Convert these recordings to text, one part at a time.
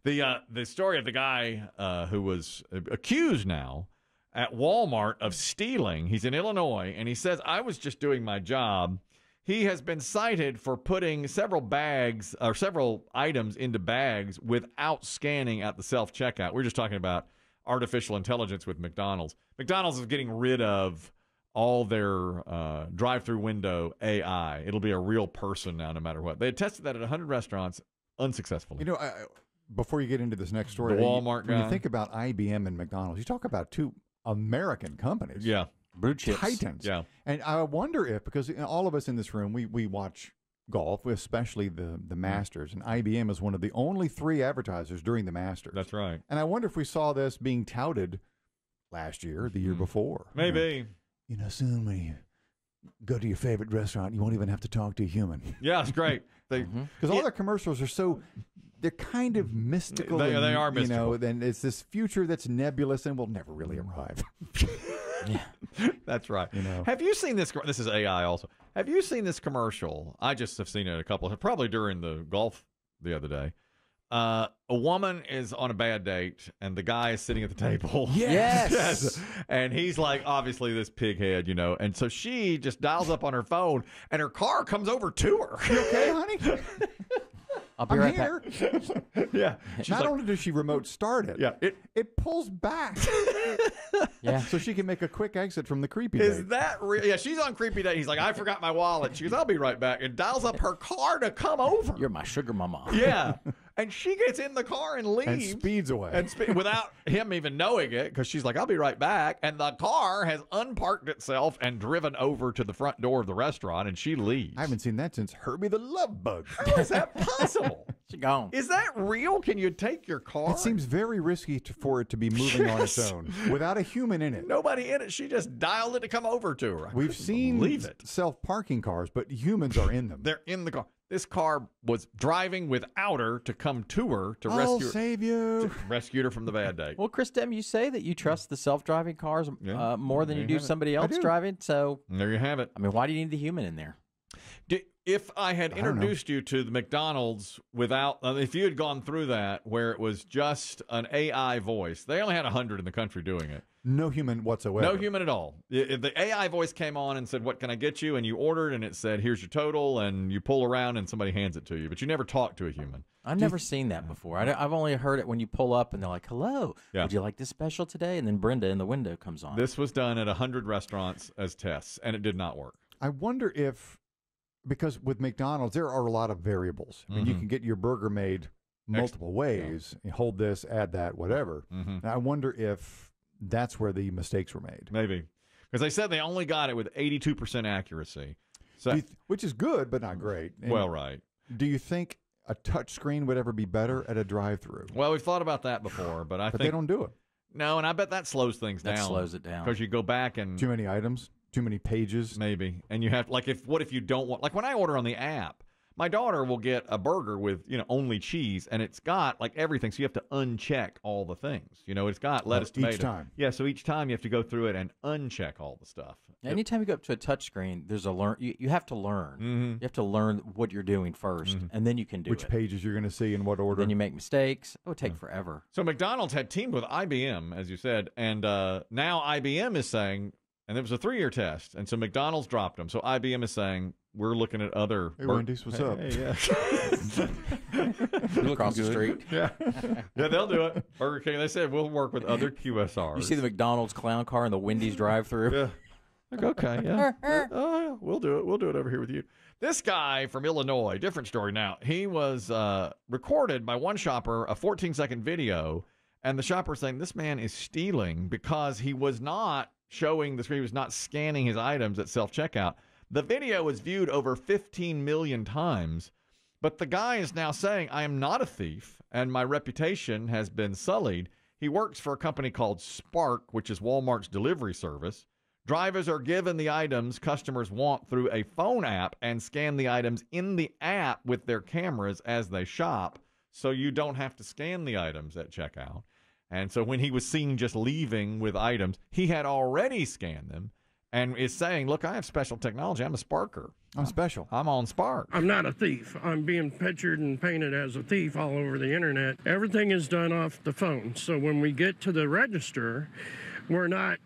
The story of the guy who was accused now at Wal-Mart of stealing. He's in Illinois, and he says, I was just doing my job. He has been cited for putting several items into bags without scanning at the self-checkout. We're just talking about artificial intelligence with McDonald's. McDonald's is getting rid of all their drive-through window AI. It'll be a real person now, no matter what. They had tested that at 100 restaurants unsuccessfully. You know, before you get into this next story, the Wal-Mart guy. When you think about IBM and McDonald's, you talk about two American companies. Yeah. Blue chips. Titans. Yeah. And I wonder if, because all of us in this room, we watch golf, especially the Masters, and IBM is one of the only 3 advertisers during the Masters. That's right. And I wonder if we saw this being touted last year, the year before. Maybe. You know, soon when you go to your favorite restaurant, you won't even have to talk to a human. Yeah, it's great. Because all their commercials are so, they're kind of mystical. They are mystical. You know, then it's this future that's nebulous and will never really arrive. Yeah. That's right. You know. Have you seen this? This is AI also. Have you seen this commercial? I just have seen it a couple, probably during the golf the other day. A woman is on a bad date, and the guy is sitting at the table. Yes. Yes. And he's like, obviously, this pighead, you know. And so she just dials up on her phone, and her car comes over to her. You okay, honey? I'll be right back. Yeah. Not only does she remote start it, Yeah. it pulls back. Yeah. So she can make a quick exit from the creepy Is date. that real? Yeah, she's on creepy date. He's like, I forgot my wallet. She goes, I'll be right back. And dials up her car to come over. You're my sugar mama. Yeah. And she gets in the car and leaves. And speeds away. And without him even knowing it, because she's like, I'll be right back. And the car has unparked itself and driven over to the front door of the restaurant, and she leaves. I haven't seen that since Herbie the Love Bug. How is that possible? She gone. Is that real? Can you take your car? It seems very risky for it to be moving on its own without a human in it. Nobody in it. She just dialed it to come over to her. We've seen self-parking cars, but humans are in them. They're in the car. This car was driving without her to come to her to I'll rescue her. save you. Rescued her from the bad day. Well, Chris Demm, you say that you trust the self-driving cars more than you do somebody else driving. So there you have it. I mean, why do you need the human in there? If I had introduced you to the McDonald's without, if you had gone through that where it was just an AI voice, they only had 100 in the country doing it. No human whatsoever. No human at all. If the AI voice came on and said, what can I get you? And you ordered and it said, here's your total, and you pull around and somebody hands it to you. But you never talk to a human. I've never seen that before. I've only heard it when you pull up and they're like, hello, would you like this special today? And then Brenda in the window comes on. This was done at 100 restaurants as tests, and it did not work. I wonder if, because with McDonald's, there are a lot of variables. I mean, you can get your burger made multiple ways. You hold this, add that, whatever. And I wonder if that's where the mistakes were made. Maybe. Because they said they only got it with 82% accuracy. So, which is good, but not great. And well, right. Do you think a touch screen would ever be better at a drive-through? Well, we've thought about that before, but I think they don't do it. No, and I bet that slows things down. That slows it down. Because you go back and... Too many items? Too many pages? Maybe. And you have, like, what if you don't want... Like, when I order on the app, my daughter will get a burger with, only cheese, and it's got, like, everything. So you have to uncheck all the things. It's got lettuce, tomato. Each time. Yeah, so each time you have to go through it and uncheck all the stuff. Anytime you go up to a touch screen, there's you have to learn. You have to learn what you're doing first, and then you can do which pages you're going to see in what order. Then you make mistakes. It would take forever. So McDonald's had teamed with IBM, as you said, and now IBM is saying, and it was a 3-year test, and so McDonald's dropped them. So IBM is saying, we're looking at other... Hey, Wendy's, what's up? Hey, yeah. Across the street. Yeah, they'll do it. Burger King, they said, we'll work with other QSRs. You see the McDonald's clown car and the Wendy's drive-thru? Yeah. Like, okay, yeah. Yeah, we'll do it. We'll do it over here with you. This guy from Illinois, different story now. He was recorded by one shopper, a 14-second video, and the shopper saying this man is stealing because he was not showing the screen, he was not scanning his items at self-checkout. The video was viewed over 15 million times, but the guy is now saying, I am not a thief, and my reputation has been sullied. He works for a company called Spark, which is Walmart's delivery service. Drivers are given the items customers want through a phone app and scan the items in the app with their cameras as they shop, so you don't have to scan the items at checkout. And so when he was seen just leaving with items, he had already scanned them and is saying, look, I have special technology. I'm a Sparker. I'm special. I'm on Spark. I'm not a thief. I'm being pictured and painted as a thief all over the internet. Everything is done off the phone. So when we get to the register, we're not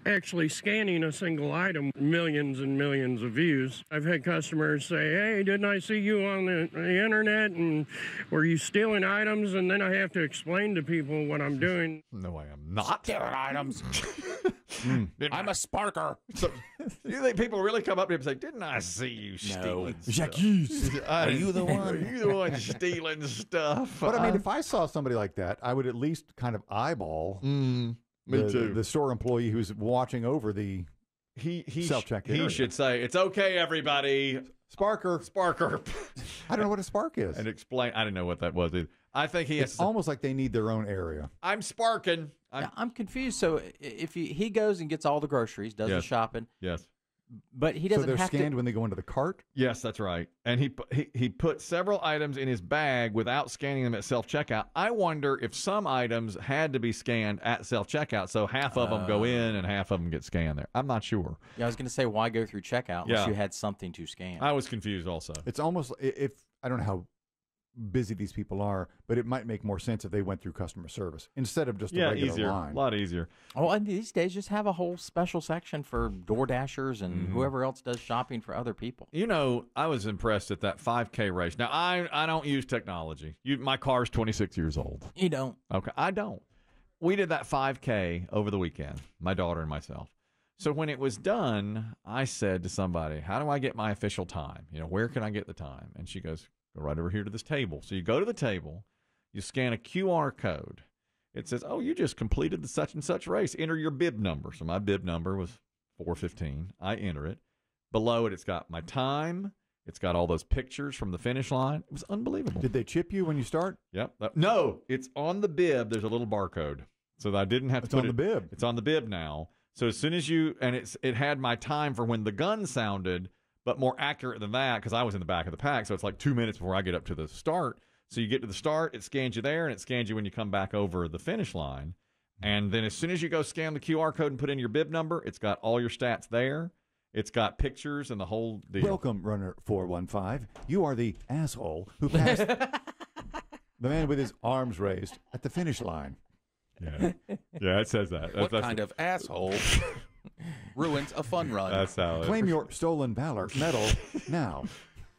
actually scanning a single item, millions and millions of views. I've had customers say, hey, didn't I see you on the internet, and were you stealing items? And then I have to explain to people what I'm doing. No, I am not. Stealing items. I'm a Sparker. So, you think people really come up to him and say, didn't I see you stealing stuff? Are you the one? Are you the one stealing stuff? But I mean, if I saw somebody like that, I would at least kind of eyeball me too. The store employee who's watching over the self-check area. He should say, it's okay, everybody. Sparker. I don't know what a spark is. And explain. I didn't know what that was either. I think he has It's almost like they need their own area. I'm sparking. I'm confused. So if he goes and gets all the groceries, does the shopping, yes, but he doesn't So they're have scanned to. when they go into the cart? yes, that's right. And he put several items in his bag without scanning them at self-checkout. I wonder if some items had to be scanned at self-checkout, so half of them go in and half of them get scanned there. I'm not sure. Yeah, I was going to say, why go through checkout unless you had something to scan? I was confused also. It's almost, if I don't know how busy these people are, but it might make more sense if they went through customer service instead of just a regular easier, line. a lot easier. Oh, and these days, just have a whole special section for Door Dashers and whoever else does shopping for other people. You know, I was impressed at that 5K race. Now, I don't use technology. My car's 26 years old. You don't. Okay, I don't. We did that 5K over the weekend, my daughter and myself. So when it was done, I said to somebody, how do I get my official time? You know, where can I get the time? And she goes, go right over here to this table. So you go to the table, you scan a QR code. It says, oh, you just completed the such and such race. Enter your bib number. So my bib number was 415. I enter it. Below it, it's got my time. It's got all those pictures from the finish line. It was unbelievable. Did they chip you when you start? Yep. No, it's on the bib. There's a little barcode. So that I didn't have to put on the bib. It's on the bib now. So as soon as it had my time for when the gun sounded, but more accurate than that because I was in the back of the pack. So it's like 2 minutes before I get up to the start. So you get to the start, it scans you there, and it scans you when you come back over the finish line. And then as soon as you go scan the QR code and put in your bib number, it's got all your stats there. It's got pictures and the whole deal. Welcome, runner 415. You are the asshole who passed the man with his arms raised at the finish line. Yeah, it says that. What kind of asshole ruins a fun run? That's how it Claim your stolen valor medal now.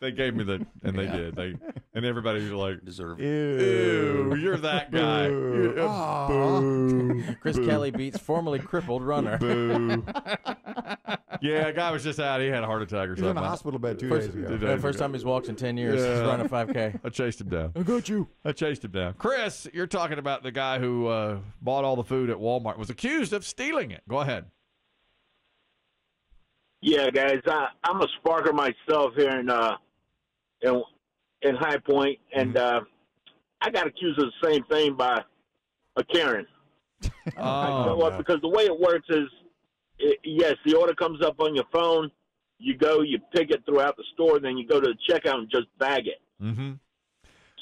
They gave me the, and they did. And everybody was like, Deserve. ew, you're that guy. Boo. Chris Kelly beats formerly crippled runner. Boo. Yeah, a guy was just out. He had a heart attack or He was in something. a hospital bed 2 days ago. First time he's walked in 10 years. Yeah. He's running a 5K. I chased him down. I got you. I chased him down. Chris, you're talking about the guy who bought all the food at Walmart, was accused of stealing it. Go ahead. Yeah, guys, I'm a sparker myself here in High Point, and I got accused of the same thing by a Karen. Because the way it works is, yes, the order comes up on your phone. You go, you pick it throughout the store, then you go to the checkout and just bag it. Mm-hmm.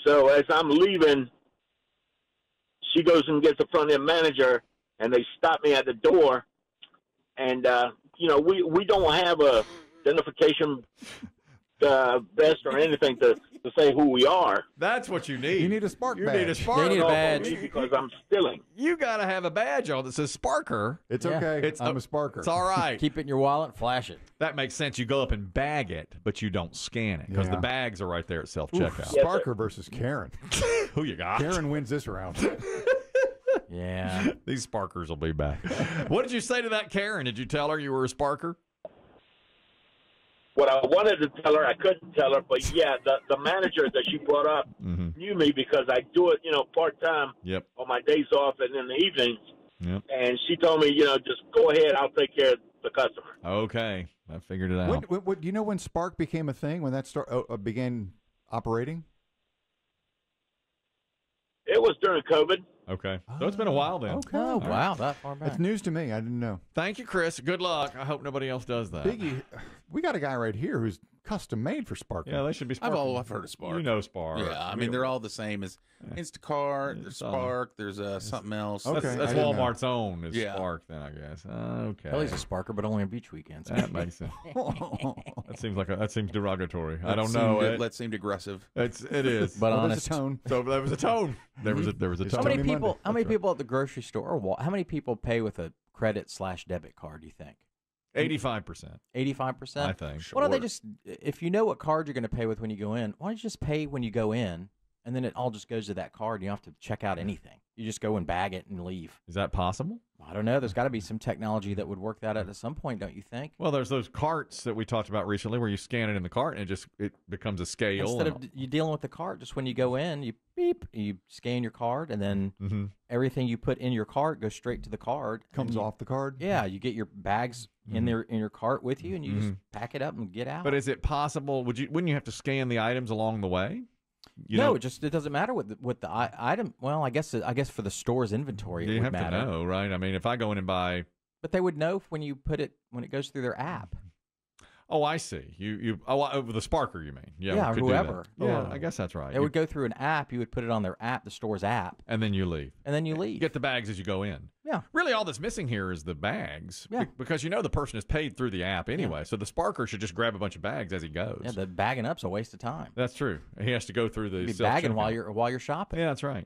So as I'm leaving, she goes and gets the front end manager, and they stop me at the door. And we don't have a identification vest or anything to say who we are. That's what you need. You need a spark badge. You need a spark. They need a No, badge. because I'm stealing. You got to have a badge on that says Sparker. It's Yeah. okay. I'm a sparker. It's all right. Keep it in your wallet, flash it. That makes sense. You go up and bag it, but you don't scan it because the Yeah. bags are right there at self-checkout. Sparker versus Karen. Who you got? Karen wins this round. Yeah. These Sparkers will be back. What did you say to that Karen? Did you tell her you were a Sparker? What I wanted to tell her, I couldn't tell her, but yeah, the manager that she brought up knew me because I do it, part-time on my days off and in the evenings. Yep. And she told me, just go ahead, I'll take care of the customer. Okay. I figured it out. When, do you know when Spark became a thing, when that began operating? It was during COVID. Okay. So it's been a while then. Okay. Oh, wow. That far back. That's news to me. I didn't know. Thank you, Chris. Good luck. I hope nobody else does that. Biggie, we got a guy right here who's custom made for Spark. Yeah, they should be Spark. I've heard of Spark. You know Spark. Yeah, I mean, they're all the same as Instacart, there's Spark, there's something else. Okay. That's Walmart's own is Yeah. Spark then, I guess. Okay. Kelly's a Sparker, but only on beach weekends. That makes sense. That seems derogatory. I don't know. That seemed aggressive. It is. But Well, honest, there's a tone. So there was a tone. There was a tone. how many Tony people? Monday. How many people at the grocery store? How many people pay with a credit/debit card? Do you think? 85%. 85%. I think. Why don't they just? If you know what card you're going to pay with when you go in, why don't you just pay when you go in, and then it all just goes to that card. You don't have to check out anything. You just go and bag it and leave. Is that possible? I don't know. There's got to be some technology that would work that out at some point, don't you think? Well, there's those carts that we talked about recently where you scan it in the cart and it becomes a scale. Instead of you dealing with the cart, just when you go in, you beep, you scan your card, and then everything you put in your cart goes straight to the card. Comes off the card. Yeah, you get your bags in your cart with you, and you just pack it up and get out. But is it possible? Wouldn't you have to scan the items along the way? It doesn't matter what the item. Well, I guess for the store's inventory, it you would have matter. to know, right? I mean, if I go in and buy, but they would know when it goes through their app. Oh, I see. The Sparker, you mean? Yeah, we could do whoever. that. Yeah, I guess that's right. It would go through an app. You would put it on their app, the store's app, and then you leave. You get the bags as you go in. Yeah. Really, all that's missing here is the bags. Yeah. Because the person is paid through the app anyway. Yeah. So the Sparker should just grab a bunch of bags as he goes. Yeah, the bagging up's a waste of time. That's true. He has to go through the bagging while you're shopping. Yeah, that's right.